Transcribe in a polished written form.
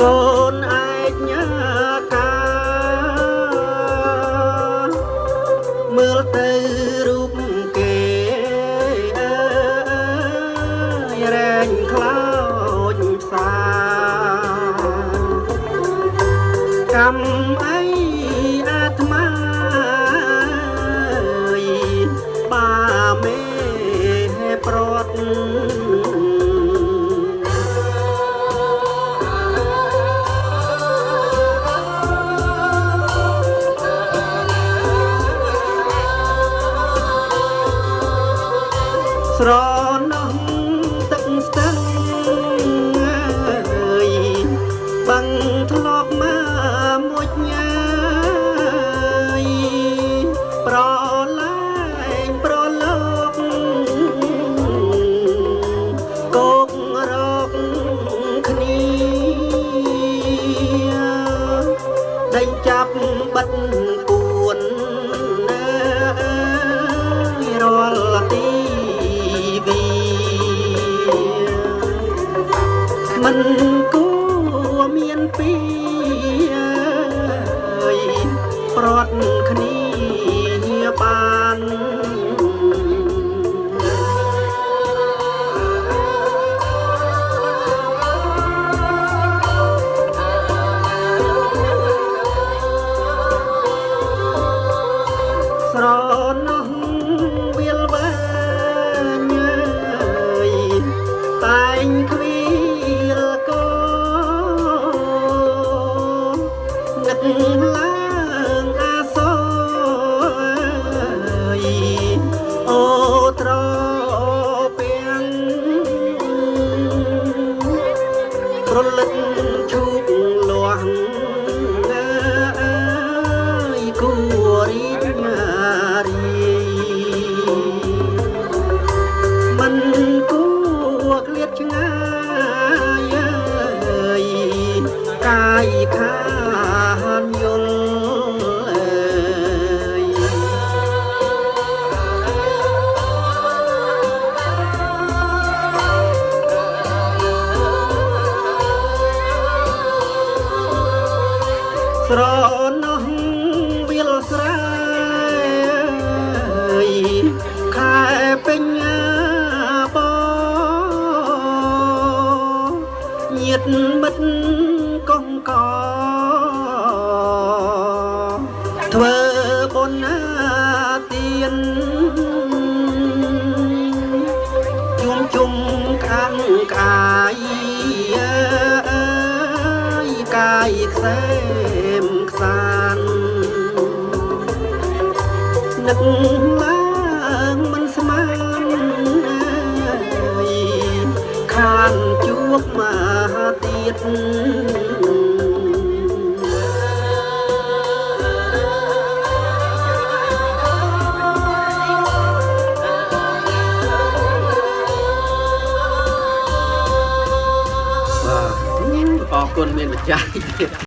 កូនឯកញ៉ាកាមើលទៅរូបគេរែងខ្លោចផ្សាកម្មអីអាត្មាបាមេប្រត់ស្រណោះទឹកស្ទឹងបាំងធ្លាប់មកមួយញ៉ាយប្រឡាយប្រឡោកកោករកគ្នាដេញចាប់បិទពួនរាល់ទីមិនគួរមានពីប្រត់គ្នាបានស្រណោះវាលវែងតែងគ្វីនឹកឡើងអាសយអូត្រពាំងប្រលឹកជូកលាស់គួររីណារីមិនគួរក្លៀតឆ្ងាយកាយខាយល់ស្រណោះវាលស្រែខែពេញបញាតមិត្តកងកធ្វើបុណ្យទានជុំខាងកាយកាយខ្សែមខ្សាននឹកឡើងមិនស្មានខានជួបមកទៀតអរគុណមានបច្ច័យទៀត